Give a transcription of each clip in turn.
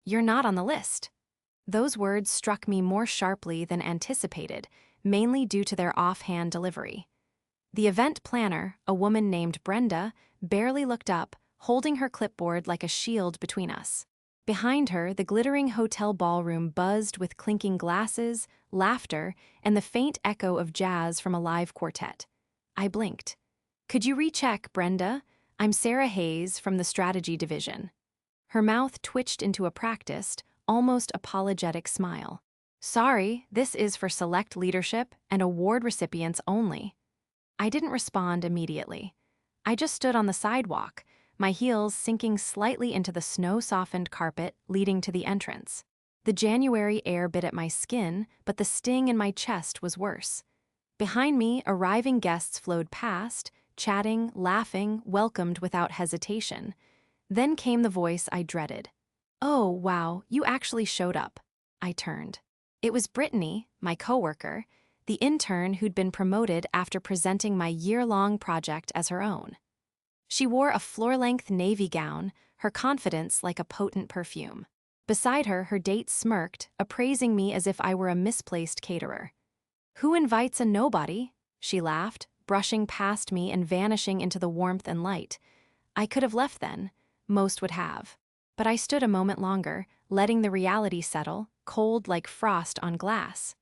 "You're not on the list." Those words struck me more sharply than anticipated, mainly due to their offhand delivery. The event planner, a woman named Brenda, barely looked up, holding her clipboard like a shield between us. Behind her, the glittering hotel ballroom buzzed with clinking glasses, laughter, and the faint echo of jazz from a live quartet. I blinked. "Could you recheck, Brenda? I'm Sarah Hayes from the Strategy Division." Her mouth twitched into a practiced, almost apologetic smile. "Sorry, this is for select leadership and award recipients only." I didn't respond immediately. I just stood on the sidewalk, my heels sinking slightly into the snow-softened carpet leading to the entrance. The January air bit at my skin, but the sting in my chest was worse. Behind me, arriving guests flowed past, chatting, laughing, welcomed without hesitation. Then came the voice I dreaded. "Oh, wow, you actually showed up." I turned. It was Brittany, my coworker, the intern who'd been promoted after presenting my year-long project as her own. She wore a floor-length navy gown, her confidence like a potent perfume. Beside her, her date smirked, appraising me as if I were a misplaced caterer. "Who invites a nobody?" she laughed, brushing past me and vanishing into the warmth and light. I could have left then, most would have. But I stood a moment longer, letting the reality settle, cold like frost on glass.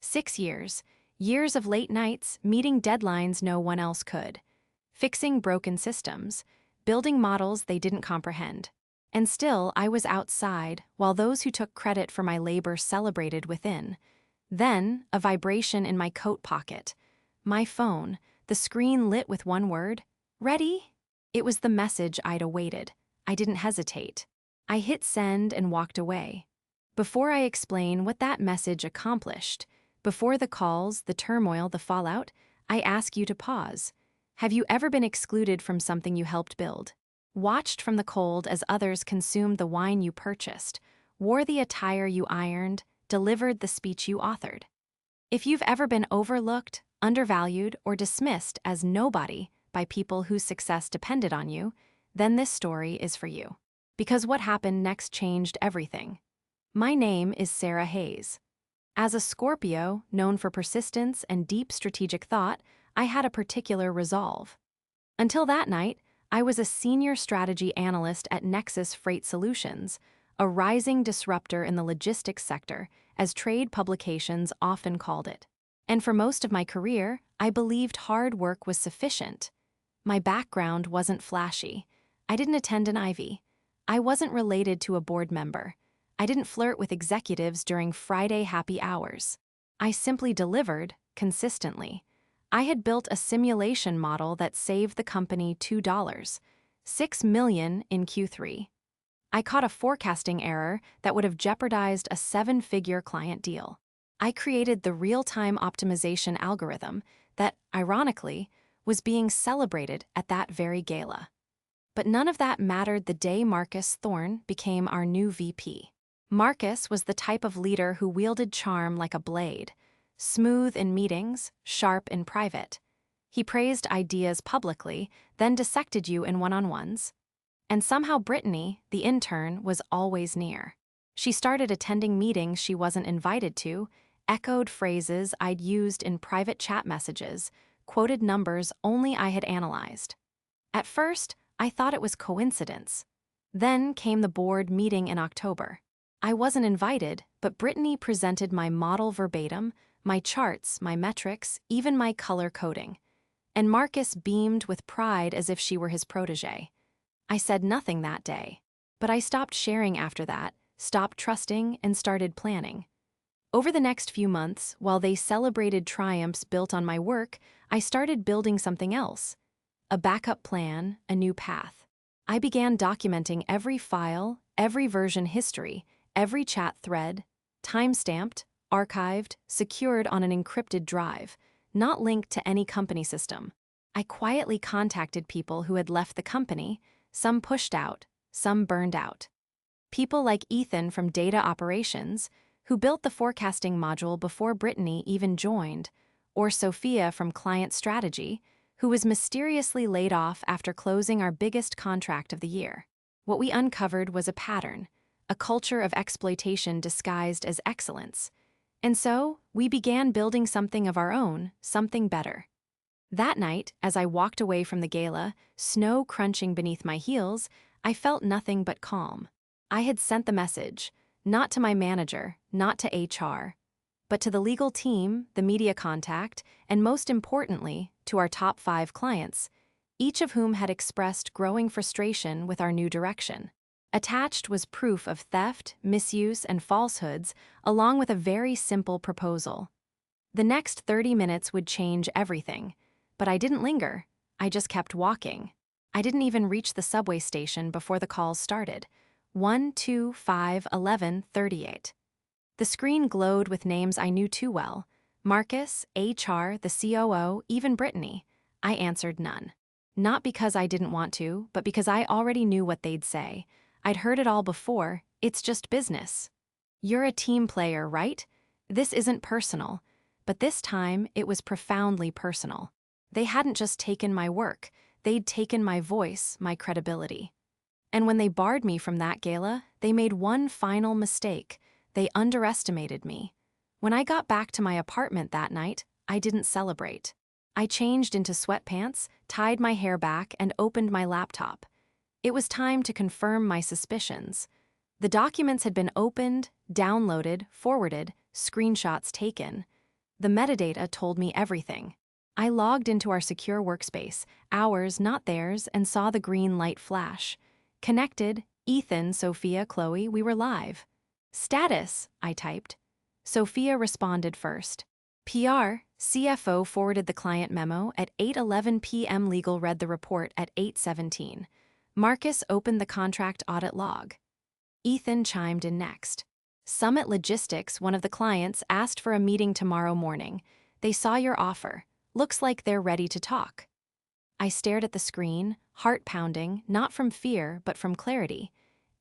6 years, years of late nights, meeting deadlines no one else could, fixing broken systems, building models they didn't comprehend. And still, I was outside, while those who took credit for my labor celebrated within. Then, a vibration in my coat pocket. My phone, the screen lit with one word, "Ready?" It was the message I'd awaited. I didn't hesitate. I hit send and walked away. Before I explain what that message accomplished, before the calls, the turmoil, the fallout, I ask you to pause. Have you ever been excluded from something you helped build? Watched from the cold as others consumed the wine you purchased, wore the attire you ironed, delivered the speech you authored? If you've ever been overlooked, undervalued, or dismissed as nobody by people whose success depended on you, then this story is for you. Because what happened next changed everything. My name is Sarah Hayes. As a Scorpio, known for persistence and deep strategic thought, I had a particular resolve. Until that night, I was a senior strategy analyst at Nexus Freight Solutions, a rising disruptor in the logistics sector, as trade publications often called it. And for most of my career, I believed hard work was sufficient. My background wasn't flashy. I didn't attend an Ivy. I wasn't related to a board member. I didn't flirt with executives during Friday happy hours. I simply delivered, consistently. I had built a simulation model that saved the company $2, $6 million in Q3. I caught a forecasting error that would have jeopardized a 7-figure client deal. I created the real-time optimization algorithm that, ironically, was being celebrated at that very gala. But none of that mattered the day Marcus Thorne became our new VP. Marcus was the type of leader who wielded charm like a blade, smooth in meetings, sharp in private. He praised ideas publicly, then dissected you in one-on-ones. And somehow Brittany, the intern, was always near. She started attending meetings she wasn't invited to, echoed phrases I'd used in private chat messages, quoted numbers only I had analyzed. At first, I thought it was coincidence. Then came the board meeting in October. I wasn't invited, but Brittany presented my model verbatim, my charts, my metrics, even my color coding. And Marcus beamed with pride as if she were his protege. I said nothing that day, but I stopped sharing after that, stopped trusting, and started planning. Over the next few months, while they celebrated triumphs built on my work, I started building something else. A backup plan, a new path. I began documenting every file, every version history, every chat thread, time-stamped, archived, secured on an encrypted drive, not linked to any company system. I quietly contacted people who had left the company, some pushed out, some burned out. People like Ethan from Data Operations, who built the forecasting module before Brittany even joined, or Sophia from Client Strategy, who was mysteriously laid off after closing our biggest contract of the year. What we uncovered was a pattern, a culture of exploitation disguised as excellence. And so, we began building something of our own, something better. That night, as I walked away from the gala, snow crunching beneath my heels, I felt nothing but calm. I had sent the message, not to my manager, not to HR, but to the legal team, the media contact, and most importantly, to our top 5 clients, each of whom had expressed growing frustration with our new direction. Attached was proof of theft, misuse, and falsehoods, along with a very simple proposal. The next 30 minutes would change everything, but I didn't linger. I just kept walking. I didn't even reach the subway station before the calls started. 1, 2, 5, 11, 38. The screen glowed with names I knew too well. Marcus, HR, the COO, even Brittany. I answered none. Not because I didn't want to, but because I already knew what they'd say. I'd heard it all before. It's just business. You're a team player, right? This isn't personal. But this time, it was profoundly personal. They hadn't just taken my work. They'd taken my voice, my credibility. And when they barred me from that gala, they made one final mistake. They underestimated me. When I got back to my apartment that night, I didn't celebrate. I changed into sweatpants, tied my hair back, and opened my laptop. It was time to confirm my suspicions. The documents had been opened, downloaded, forwarded, screenshots taken. The metadata told me everything. I logged into our secure workspace, ours, not theirs, and saw the green light flash. Connected, Ethan, Sophia, Chloe, we were live. Status, I typed. Sophia responded first. PR, CFO forwarded the client memo at 8:11 p.m. Legal read the report at 8:17. Marcus opened the contract audit log. Ethan chimed in next. Summit Logistics, one of the clients, asked for a meeting tomorrow morning. They saw your offer. Looks like they're ready to talk. I stared at the screen, heart pounding, not from fear, but from clarity.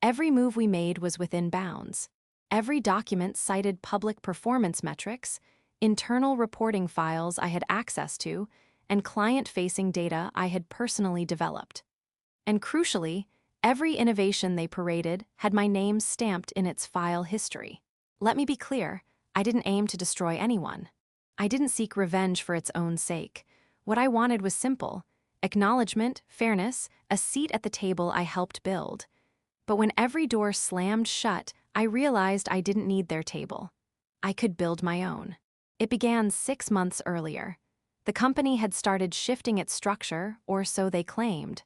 Every move we made was within bounds. Every document cited public performance metrics, internal reporting files I had access to, and client-facing data I had personally developed. And crucially, every innovation they paraded had my name stamped in its file history. Let me be clear, I didn't aim to destroy anyone. I didn't seek revenge for its own sake. What I wanted was simple: acknowledgement, fairness, a seat at the table I helped build. But when every door slammed shut, I realized I didn't need their table. I could build my own. It began 6 months earlier. The company had started shifting its structure, or so they claimed.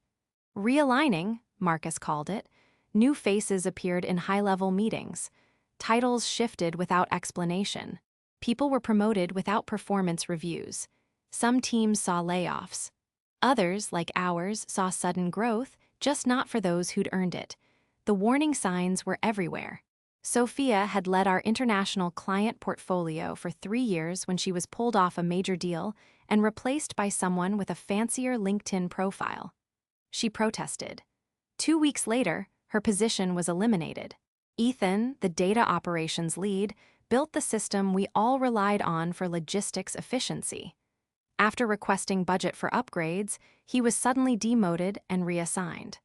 Realigning, Marcus called it. New faces appeared in high-level meetings. Titles shifted without explanation. People were promoted without performance reviews. Some teams saw layoffs. Others, like ours, saw sudden growth, just not for those who'd earned it. The warning signs were everywhere. Sophia had led our international client portfolio for 3 years when she was pulled off a major deal and replaced by someone with a fancier LinkedIn profile. She protested. 2 weeks later, her position was eliminated. Ethan, the data operations lead, built the system we all relied on for logistics efficiency. After requesting budget for upgrades, he was suddenly demoted and reassigned.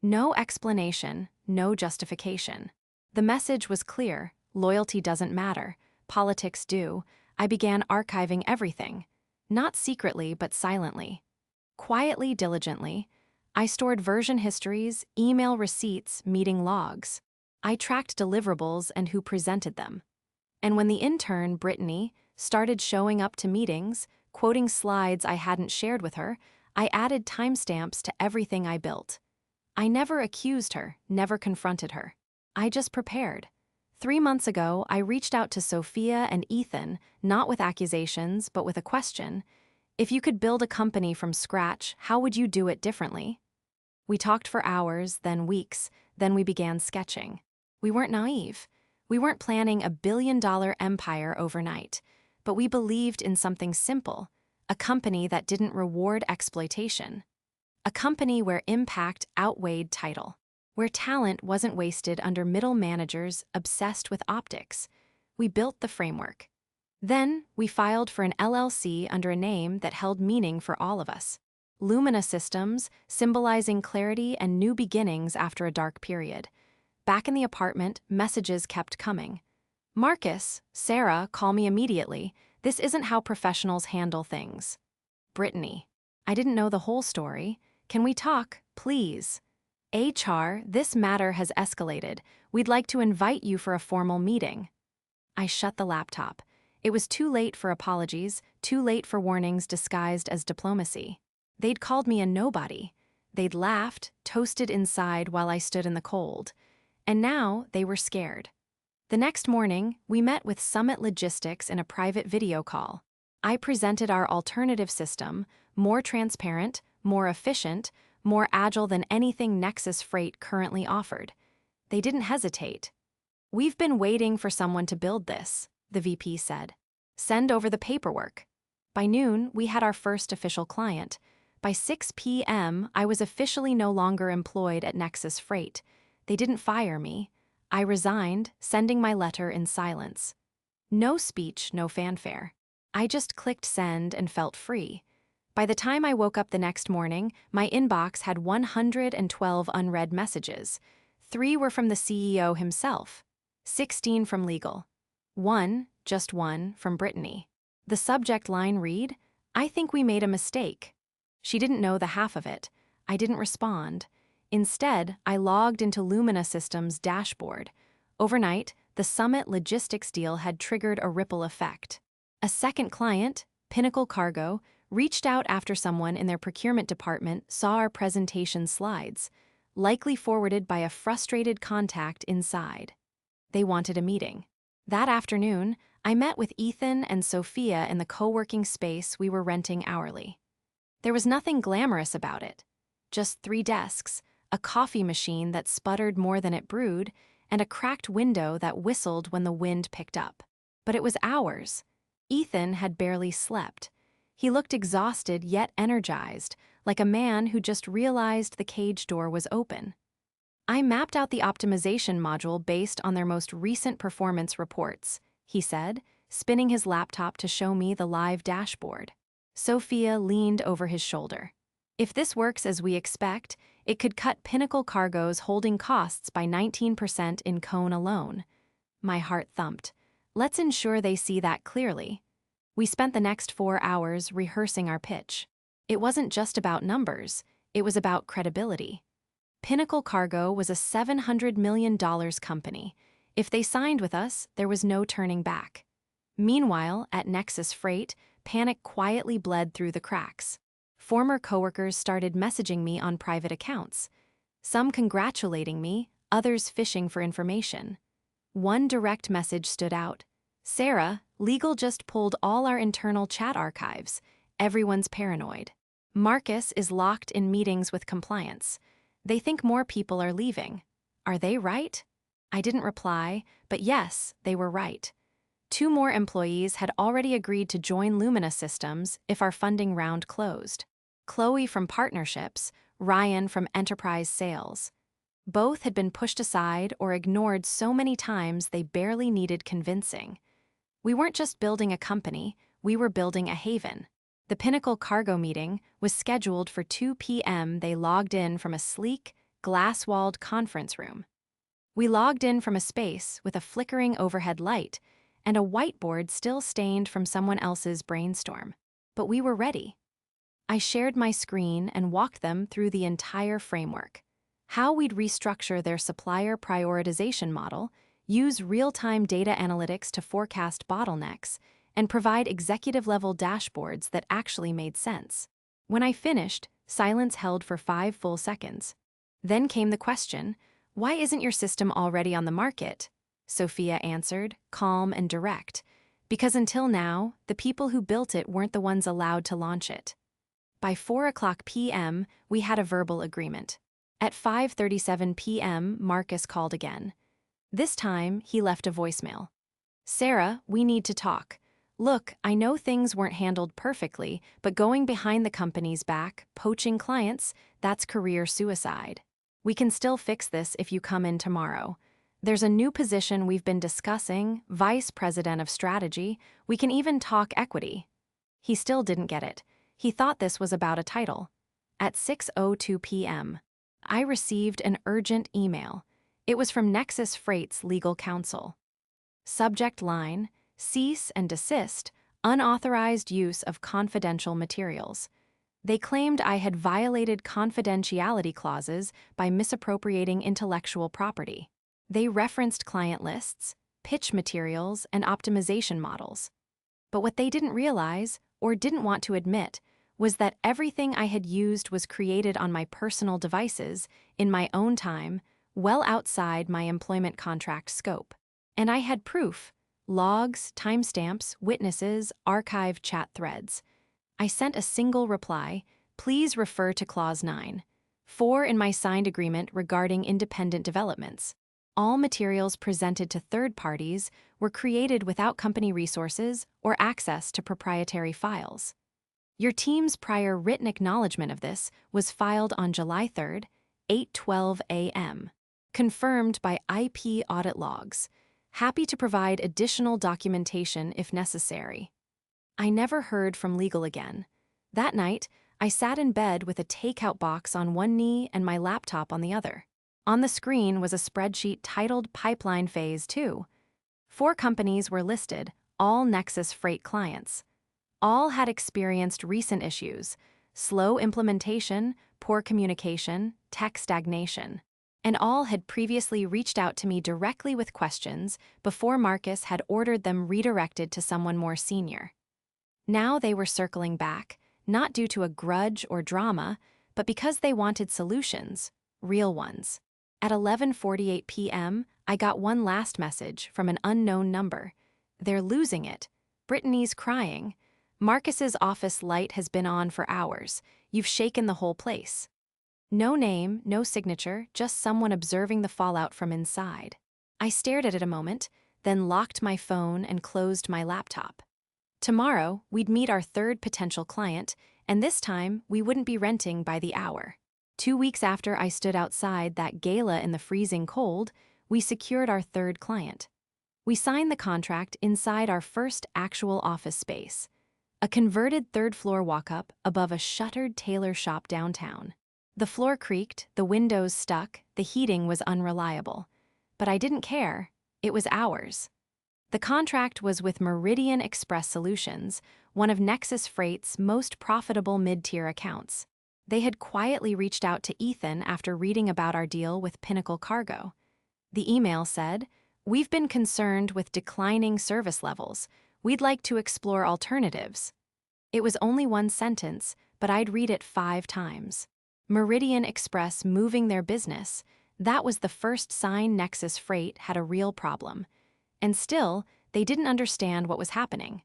No explanation, no justification. The message was clear: loyalty doesn't matter, politics do. I began archiving everything. Not secretly, but silently. Quietly, diligently. I stored version histories, email receipts, meeting logs. I tracked deliverables and who presented them. And when the intern, Brittany, started showing up to meetings, quoting slides I hadn't shared with her, I added timestamps to everything I built. I never accused her, never confronted her. I just prepared. 3 months ago, I reached out to Sophia and Ethan, not with accusations, but with a question. If you could build a company from scratch, how would you do it differently? We talked for hours, then weeks, then we began sketching. We weren't naive. We weren't planning a billion-dollar empire overnight, but we believed in something simple: a company that didn't reward exploitation. A company where impact outweighed title, where talent wasn't wasted under middle managers obsessed with optics. We built the framework. Then, we filed for an LLC under a name that held meaning for all of us. Lumina Systems, symbolizing clarity and new beginnings after a dark period. Back in the apartment, messages kept coming. Marcus, Sarah, call me immediately. This isn't how professionals handle things. Brittany. I didn't know the whole story. Can we talk, please? HR, this matter has escalated. We'd like to invite you for a formal meeting. I shut the laptop. It was too late for apologies, too late for warnings disguised as diplomacy. They'd called me a nobody. They'd laughed, toasted inside while I stood in the cold. And now they were scared. The next morning, we met with Summit Logistics in a private video call. I presented our alternative system, more transparent, more efficient, more agile than anything Nexus Freight currently offered. They didn't hesitate. We've been waiting for someone to build this, the VP said. Send over the paperwork. By noon, we had our first official client. By 6 p.m., I was officially no longer employed at Nexus Freight. They didn't fire me. I resigned, sending my letter in silence. No speech, no fanfare. I just clicked send and felt free. By the time I woke up the next morning, my inbox had 112 unread messages. 3 were from the CEO himself, 16 from legal. Just one, from Brittany. The subject line read, "I think we made a mistake." She didn't know the half of it. I didn't respond. Instead, I logged into Lumina Systems' dashboard. Overnight, the Summit Logistics deal had triggered a ripple effect. A second client, Pinnacle Cargo, reached out after someone in their procurement department saw our presentation slides, likely forwarded by a frustrated contact inside. They wanted a meeting. That afternoon, I met with Ethan and Sophia in the co-working space we were renting hourly. There was nothing glamorous about it. Just 3 desks, a coffee machine that sputtered more than it brewed, and a cracked window that whistled when the wind picked up. But it was ours. Ethan had barely slept. He looked exhausted yet energized, like a man who just realized the cage door was open. I mapped out the optimization module based on their most recent performance reports, he said, spinning his laptop to show me the live dashboard. Sophia leaned over his shoulder. If this works as we expect, it could cut Pinnacle Cargo's holding costs by 19% in Cone alone. My heart thumped. Let's ensure they see that clearly. We spent the next 4 hours rehearsing our pitch. It wasn't just about numbers, it was about credibility. Pinnacle Cargo was a $700 million company. If they signed with us, there was no turning back. Meanwhile, at Nexus Freight, panic quietly bled through the cracks. Former coworkers started messaging me on private accounts, some congratulating me, others fishing for information. One direct message stood out. "Sarah, legal just pulled all our internal chat archives. Everyone's paranoid. Marcus is locked in meetings with compliance. They think more people are leaving. Are they right?" I didn't reply, but yes, they were right. 2 more employees had already agreed to join Lumina Systems if our funding round closed. Chloe from Partnerships, Ryan from Enterprise Sales. Both had been pushed aside or ignored so many times they barely needed convincing. We weren't just building a company, we were building a haven. The Pinnacle Cargo meeting was scheduled for 2 p.m. They logged in from a sleek, glass-walled conference room. We logged in from a space with a flickering overhead light and a whiteboard still stained from someone else's brainstorm. But we were ready. I shared my screen and walked them through the entire framework. How we'd restructure their supplier prioritization model, use real-time data analytics to forecast bottlenecks, and provide executive-level dashboards that actually made sense. When I finished, silence held for 5 full seconds. Then came the question, "Why isn't your system already on the market?" Sophia answered, calm and direct. "Because until now, the people who built it weren't the ones allowed to launch it." By 4:00 p.m., we had a verbal agreement. At 5:37 p.m., Marcus called again. This time, he left a voicemail. "Sarah, we need to talk. Look, I know things weren't handled perfectly, but going behind the company's back, poaching clients, that's career suicide. We can still fix this if you come in tomorrow. There's a new position we've been discussing, Vice President of Strategy. We can even talk equity." He still didn't get it. He thought this was about a title. At 6:02 p.m., I received an urgent email. It was from Nexus Freight's legal counsel. Subject line: cease and desist, unauthorized use of confidential materials. They claimed I had violated confidentiality clauses by misappropriating intellectual property. They referenced client lists, pitch materials, and optimization models. But what they didn't realize, or didn't want to admit, was that everything I had used was created on my personal devices, in my own time, well outside my employment contract scope. And I had proof: logs, timestamps, witnesses, archived chat threads. I sent a single reply: please refer to Clause 9. 4 in my signed agreement regarding independent developments. All materials presented to third parties were created without company resources or access to proprietary files. Your team's prior written acknowledgement of this was filed on July 3, 8:12 a.m. Confirmed by IP audit logs. Happy to provide additional documentation if necessary. I never heard from legal again. That night, I sat in bed with a takeout box on one knee and my laptop on the other. On the screen was a spreadsheet titled Pipeline Phase 2. 4 companies were listed, all Nexus Freight clients. All had experienced recent issues: slow implementation, poor communication, tech stagnation. And all had previously reached out to me directly with questions before Marcus had ordered them redirected to someone more senior. Now they were circling back, not due to a grudge or drama, but because they wanted solutions, real ones. At 11:48 p.m., I got one last message from an unknown number. They're losing it. Brittany's crying. Marcus's office light has been on for hours. You've shaken the whole place. No name, no signature, just someone observing the fallout from inside. I stared at it a moment, then locked my phone and closed my laptop. Tomorrow, we'd meet our third potential client, and this time, we wouldn't be renting by the hour. 2 weeks after I stood outside that gala in the freezing cold, we secured our third client. We signed the contract inside our first actual office space, a converted third-floor walk-up above a shuttered tailor shop downtown. The floor creaked, the windows stuck, the heating was unreliable. But I didn't care. It was ours. The contract was with Meridian Express Solutions, one of Nexus Freight's most profitable mid-tier accounts. They had quietly reached out to Ethan after reading about our deal with Pinnacle Cargo. The email said, "We've been concerned with declining service levels. We'd like to explore alternatives." It was only one sentence, but I'd read it 5 times. Meridian Express moving their business, that was the first sign Nexus Freight had a real problem. And still, they didn't understand what was happening.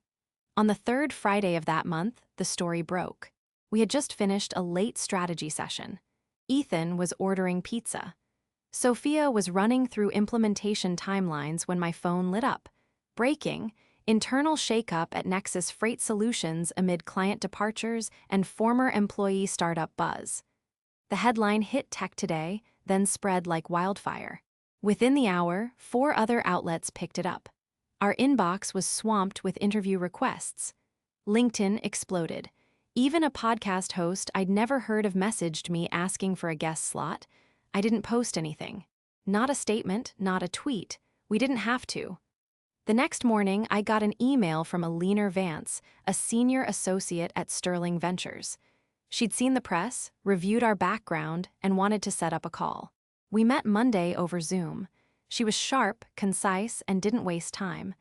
On the 3rd Friday of that month, the story broke. We had just finished a late strategy session. Ethan was ordering pizza. Sophia was running through implementation timelines when my phone lit up. Breaking: internal shakeup at Nexus Freight Solutions amid client departures and former employee startup buzz. The headline hit Tech Today, then spread like wildfire. Within the hour, 4 other outlets picked it up. Our inbox was swamped with interview requests. LinkedIn exploded. Even a podcast host I'd never heard of messaged me asking for a guest slot. I didn't post anything. Not a statement, not a tweet. We didn't have to. The next morning, I got an email from Lumina Vance, a senior associate at Sterling Ventures. She'd seen the press, reviewed our background, and wanted to set up a call. We met Monday over Zoom. She was sharp, concise, and didn't waste time.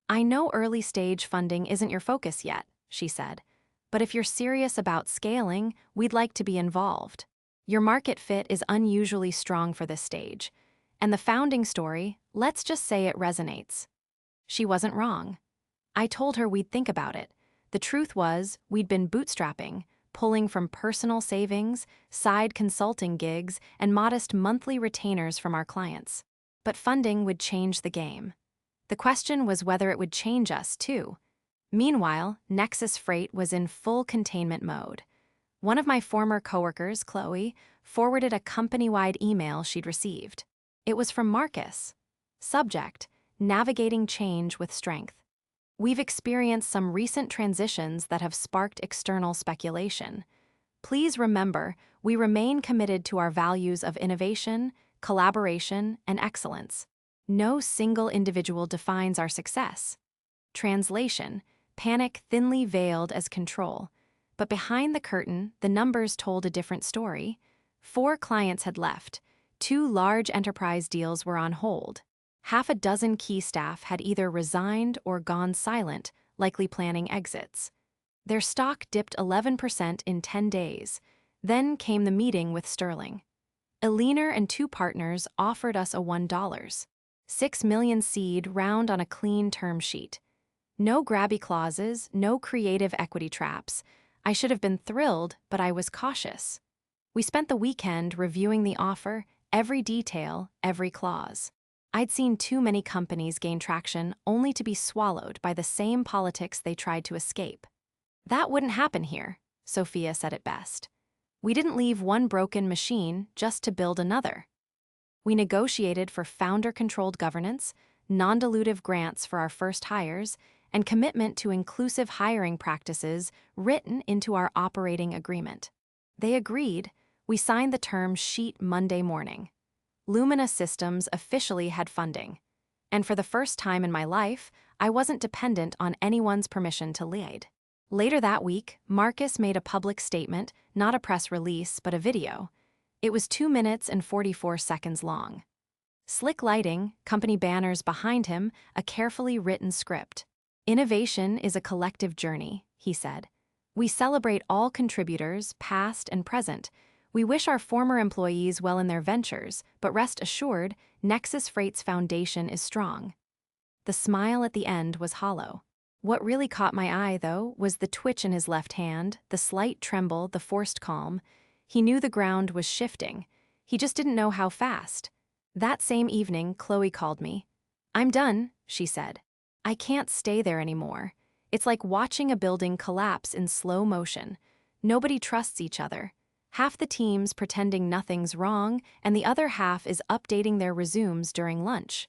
"I know early-stage funding isn't your focus yet," she said, "but if you're serious about scaling, we'd like to be involved. Your market fit is unusually strong for this stage. And the founding story, let's just say it resonates." She wasn't wrong. I told her we'd think about it. The truth was, we'd been bootstrapping, pulling from personal savings, side consulting gigs, and modest monthly retainers from our clients. But funding would change the game. The question was whether it would change us, too. Meanwhile, Nexus Freight was in full containment mode. One of my former coworkers, Chloe, forwarded a company-wide email she'd received. It was from Marcus. Subject: navigating change with strength. We've experienced some recent transitions that have sparked external speculation. Please remember, we remain committed to our values of innovation, collaboration, and excellence. No single individual defines our success. Translation: panic thinly veiled as control. But behind the curtain, the numbers told a different story. 4 clients had left. 2 large enterprise deals were on hold. Half a dozen key staff had either resigned or gone silent, likely planning exits. Their stock dipped 11% in 10 days. Then came the meeting with Sterling. Eliner and 2 partners offered us a $1.6 million seed round on a clean term sheet. No grabby clauses, no creative equity traps. I should have been thrilled, but I was cautious. We spent the weekend reviewing the offer, every detail, every clause. I'd seen too many companies gain traction only to be swallowed by the same politics they tried to escape. That wouldn't happen here, Sophia said it best. We didn't leave one broken machine just to build another. We negotiated for founder-controlled governance, non-dilutive grants for our first hires, and commitment to inclusive hiring practices written into our operating agreement. They agreed. We signed the term sheet Monday morning. Lumina Systems officially had funding. And for the first time in my life, I wasn't dependent on anyone's permission to lead. Later that week, Marcus made a public statement, not a press release, but a video. It was 2 minutes and 44 seconds long. Slick lighting, company banners behind him, a carefully written script. Innovation is a collective journey, he said. We celebrate all contributors, past and present. We wish our former employees well in their ventures, but rest assured, Nexus Freight's foundation is strong. The smile at the end was hollow. What really caught my eye, though, was the twitch in his left hand, the slight tremble, the forced calm. He knew the ground was shifting. He just didn't know how fast. That same evening, Chloe called me. "I'm done," she said. "I can't stay there anymore. It's like watching a building collapse in slow motion. Nobody trusts each other. Half the team's pretending nothing's wrong, and the other half is updating their resumes during lunch."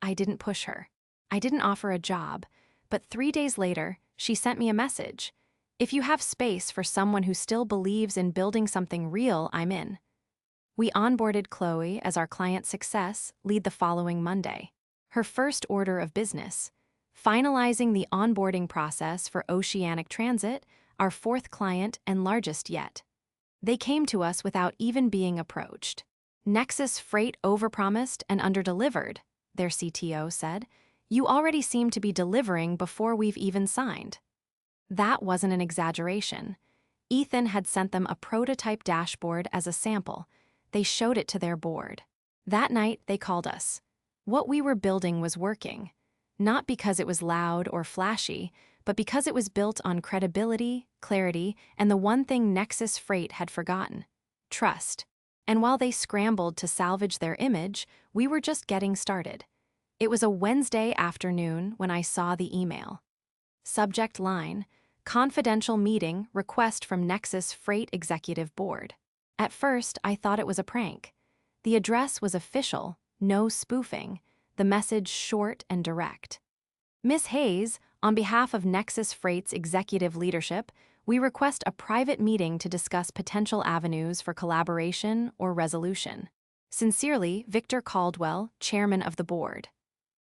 I didn't push her. I didn't offer a job. But 3 days later, she sent me a message. "If you have space for someone who still believes in building something real, I'm in." We onboarded Chloe as our client success lead the following Monday. Her first order of business. Finalizing the onboarding process for Oceanic Transit, our 4th client and largest yet. They came to us without even being approached. "Nexus Freight overpromised and underdelivered," their CTO said. "You already seem to be delivering before we've even signed." That wasn't an exaggeration. Ethan had sent them a prototype dashboard as a sample. They showed it to their board. That night, they called us. What we were building was working. Not because it was loud or flashy, but because it was built on credibility, clarity, and the one thing Nexus Freight had forgotten: trust. And while they scrambled to salvage their image, we were just getting started. It was a Wednesday afternoon when I saw the email. Subject line: confidential meeting request from Nexus Freight Executive Board. At first, I thought it was a prank. The address was official, no spoofing, the message short and direct. "Miss Hayes, on behalf of Nexus Freight's executive leadership, we request a private meeting to discuss potential avenues for collaboration or resolution. Sincerely, Victor Caldwell, chairman of the board."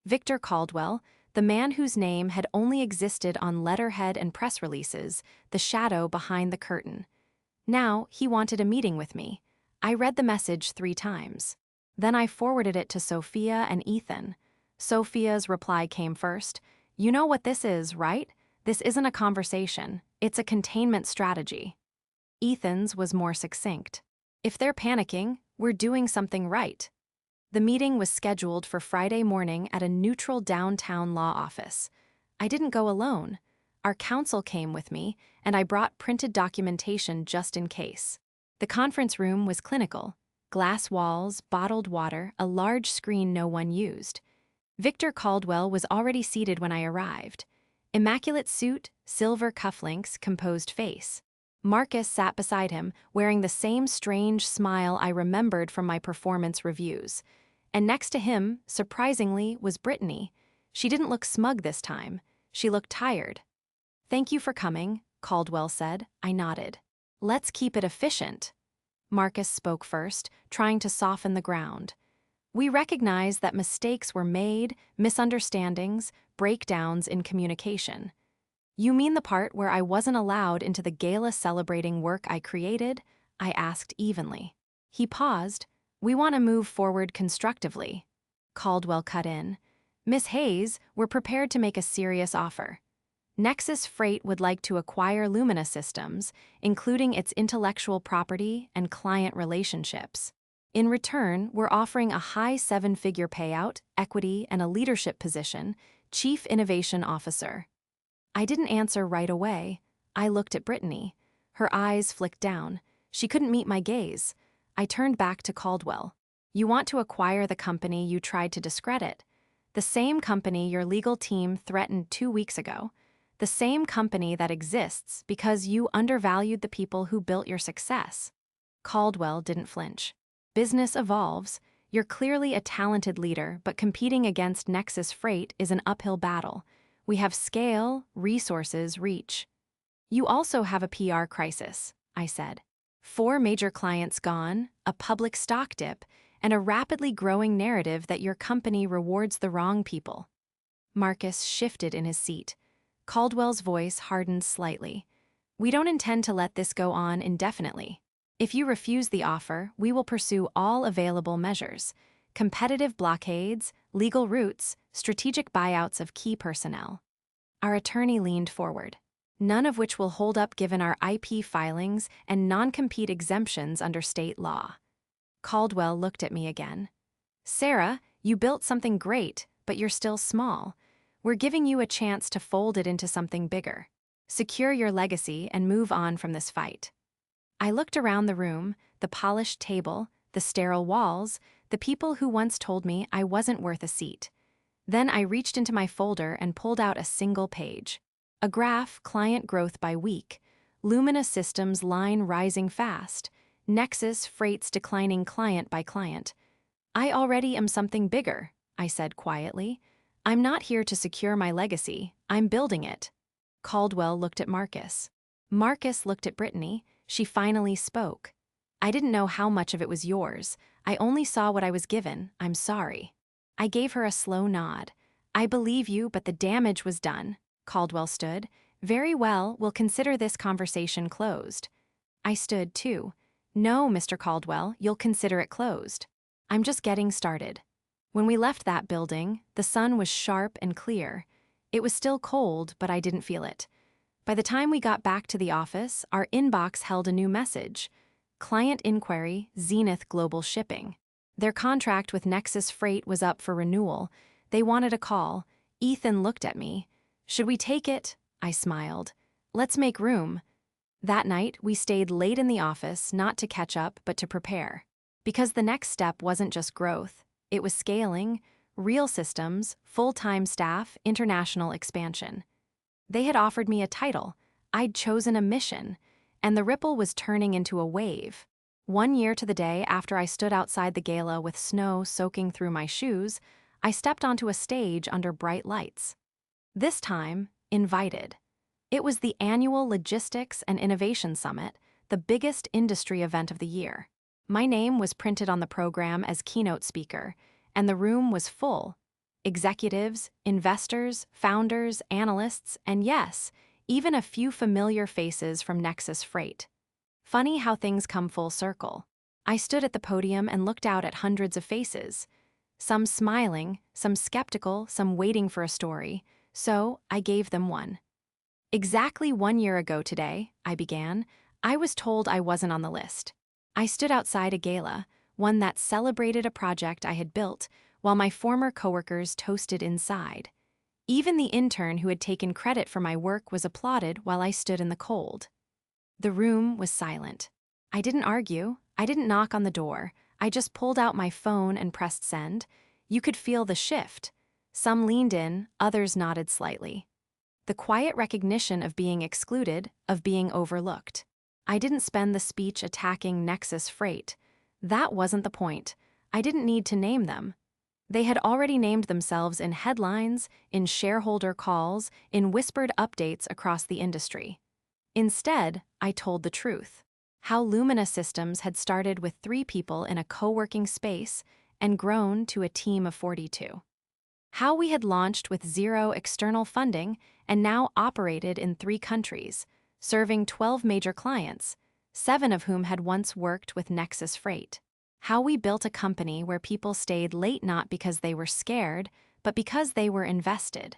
Victor Caldwell, the man whose name had only existed on letterhead and press releases, the shadow behind the curtain. Now, he wanted a meeting with me. I read the message 3 times. Then I forwarded it to Sophia and Ethan. Sophia's reply came first. "You know what this is, right? This isn't a conversation. It's a containment strategy." Ethan's was more succinct. "If they're panicking, we're doing something right." The meeting was scheduled for Friday morning at a neutral downtown law office. I didn't go alone. Our counsel came with me, and I brought printed documentation just in case. The conference room was clinical. Glass walls, bottled water, a large screen no one used. Victor Caldwell was already seated when I arrived. Immaculate suit, silver cufflinks, composed face. Marcus sat beside him, wearing the same strange smile I remembered from my performance reviews. And next to him, surprisingly, was Brittany. She didn't look smug this time. She looked tired. "Thank you for coming," Caldwell said. I nodded. "Let's keep it efficient." Marcus spoke first, trying to soften the ground. We recognize that mistakes were made, misunderstandings, breakdowns in communication. You mean the part where I wasn't allowed into the gala celebrating work I created? I asked evenly. He paused. We want to move forward constructively. Caldwell cut in. Miss Hayes, we're prepared to make a serious offer. Nexus Freight would like to acquire Lumina Systems, including its intellectual property and client relationships. In return, we're offering a high seven-figure payout, equity, and a leadership position, Chief Innovation Officer. I didn't answer right away. I looked at Brittany. Her eyes flicked down. She couldn't meet my gaze. I turned back to Caldwell. You want to acquire the company you tried to discredit. The same company your legal team threatened 2 weeks ago. The same company that exists because you undervalued the people who built your success. Caldwell didn't flinch. Business evolves. You're clearly a talented leader, but competing against Nexus Freight is an uphill battle. We have scale, resources, reach. You also have a PR crisis, I said. 4 major clients gone, a public stock dip, and a rapidly growing narrative that your company rewards the wrong people. Marcus shifted in his seat. Caldwell's voice hardened slightly. We don't intend to let this go on indefinitely. If you refuse the offer, we will pursue all available measures: competitive blockades, legal routes, strategic buyouts of key personnel. Our attorney leaned forward. None of which will hold up given our IP filings and non-compete exemptions under state law. Caldwell looked at me again. Sarah, you built something great, but you're still small. We're giving you a chance to fold it into something bigger. Secure your legacy and move on from this fight. I looked around the room, the polished table, the sterile walls, the people who once told me I wasn't worth a seat. Then I reached into my folder and pulled out a single page. A graph, client growth by week. Lumina Systems line rising fast. Nexus Freight's declining client by client. I already am something bigger, I said quietly. I'm not here to secure my legacy, I'm building it. Caldwell looked at Marcus. Marcus looked at Brittany. She finally spoke. I didn't know how much of it was yours. I only saw what I was given. I'm sorry. I gave her a slow nod. I believe you, but the damage was done. Caldwell stood. Very well, we'll consider this conversation closed. I stood too. No, Mr. Caldwell, you'll consider it closed. I'm just getting started. When we left that building, the sun was sharp and clear. It was still cold, but I didn't feel it. By the time we got back to the office, our inbox held a new message. Client inquiry, Zenith Global Shipping. Their contract with Nexus Freight was up for renewal. They wanted a call. Ethan looked at me. Should we take it? I smiled. Let's make room. That night, we stayed late in the office, not to catch up, but to prepare. Because the next step wasn't just growth. It was scaling, real systems, full-time staff, international expansion. They had offered me a title. I'd chosen a mission, and the ripple was turning into a wave. 1 year to the day after I stood outside the gala with snow soaking through my shoes, I stepped onto a stage under bright lights. This time, invited. It was the annual Logistics and Innovation Summit, the biggest industry event of the year. My name was printed on the program as keynote speaker, and the room was full. Executives, investors, founders, analysts, and yes, even a few familiar faces from Nexus Freight. Funny how things come full circle. I stood at the podium and looked out at hundreds of faces. Some smiling, some skeptical, some waiting for a story, so I gave them one. Exactly 1 year ago today, I began, I was told I wasn't on the list. I stood outside a gala, one that celebrated a project I had built, while my former coworkers toasted inside. Even the intern who had taken credit for my work was applauded while I stood in the cold. The room was silent. I didn't argue. I didn't knock on the door. I just pulled out my phone and pressed send. You could feel the shift. Some leaned in, others nodded slightly. The quiet recognition of being excluded, of being overlooked. I didn't spend the speech attacking Nexus Freight. That wasn't the point. I didn't need to name them. They had already named themselves in headlines, in shareholder calls, in whispered updates across the industry. Instead, I told the truth. how Lumina Systems had started with 3 people in a co-working space and grown to a team of 42. How we had launched with 0 external funding and now operated in 3 countries, serving 12 major clients, 7 of whom had once worked with Nexus Freight. How we built a company where people stayed late not because they were scared, but because they were invested.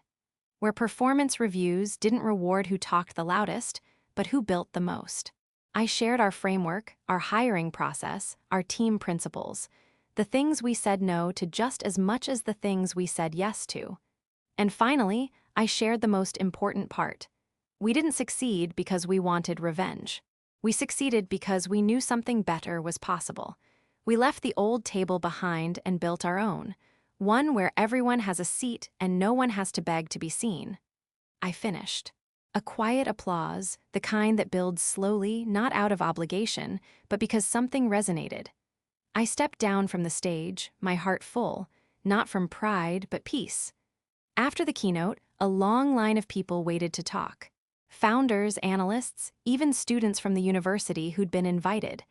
Where performance reviews didn't reward who talked the loudest, but who built the most. I shared our framework, our hiring process, our team principles, the things we said no to just as much as the things we said yes to. And finally, I shared the most important part. We didn't succeed because we wanted revenge. We succeeded because we knew something better was possible. We left the old table behind and built our own, one where everyone has a seat and no one has to beg to be seen. I finished. A quiet applause, the kind that builds slowly, not out of obligation, but because something resonated. I stepped down from the stage, my heart full, not from pride, but peace. After the keynote, a long line of people waited to talk. Founders, analysts, even students from the university who'd been invited.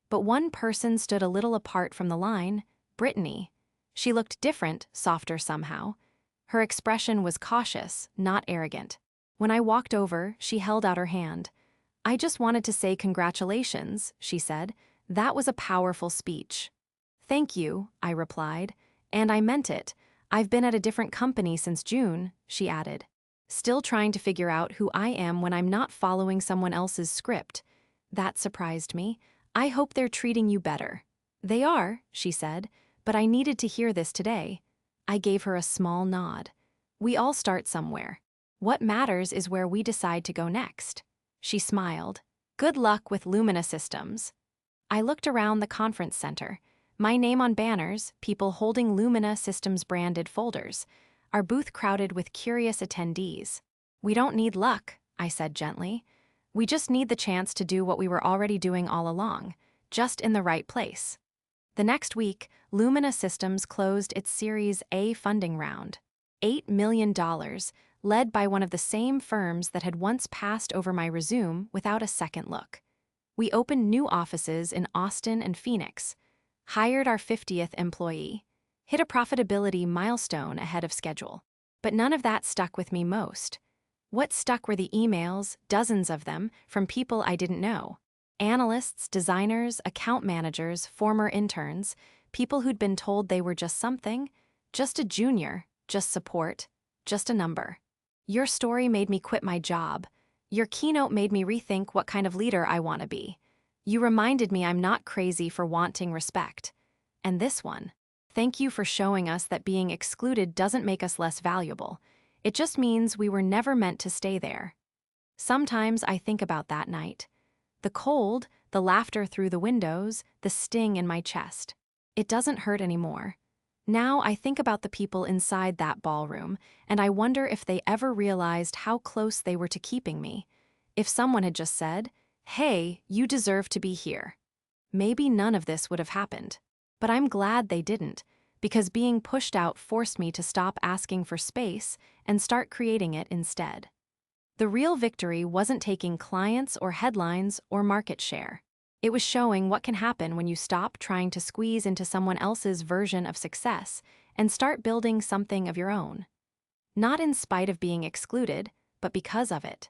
But one person stood a little apart from the line, Brittany. She looked different, softer somehow. Her expression was cautious, not arrogant. When I walked over, she held out her hand. "I just wanted to say congratulations," she said. "That was a powerful speech." "Thank you," I replied. "And I meant it. I've been at a different company since June," she added. "Still trying to figure out who I am when I'm not following someone else's script." That surprised me. "I hope they're treating you better." "They are," she said, "but I needed to hear this today." I gave her a small nod. "We all start somewhere. What matters is where we decide to go next." She smiled. "Good luck with Lumina Systems." I looked around the conference center. My name on banners, people holding Lumina Systems branded folders. Our booth crowded with curious attendees. "We don't need luck," I said gently. "We just need the chance to do what we were already doing all along, just in the right place." The next week, Lumina Systems closed its Series A funding round. $8 million, led by one of the same firms that had once passed over my resume without a second look. We opened new offices in Austin and Phoenix, hired our 50th employee, hit a profitability milestone ahead of schedule. But none of that stuck with me most. What stuck were the emails, dozens of them, from people I didn't know. Analysts, designers, account managers, former interns, people who'd been told they were just something, just a junior, just support, just a number. "Your story made me quit my job. Your keynote made me rethink what kind of leader I want to be. You reminded me I'm not crazy for wanting respect." And this one, "Thank you for showing us that being excluded doesn't make us less valuable. It just means we were never meant to stay there." Sometimes I think about that night. The cold, the laughter through the windows, the sting in my chest. It doesn't hurt anymore. Now I think about the people inside that ballroom, and I wonder if they ever realized how close they were to keeping me. If someone had just said, "Hey, you deserve to be here," maybe none of this would have happened. But I'm glad they didn't, because being pushed out forced me to stop asking for space and start creating it instead. The real victory wasn't taking clients or headlines or market share. It was showing what can happen when you stop trying to squeeze into someone else's version of success and start building something of your own. Not in spite of being excluded, but because of it.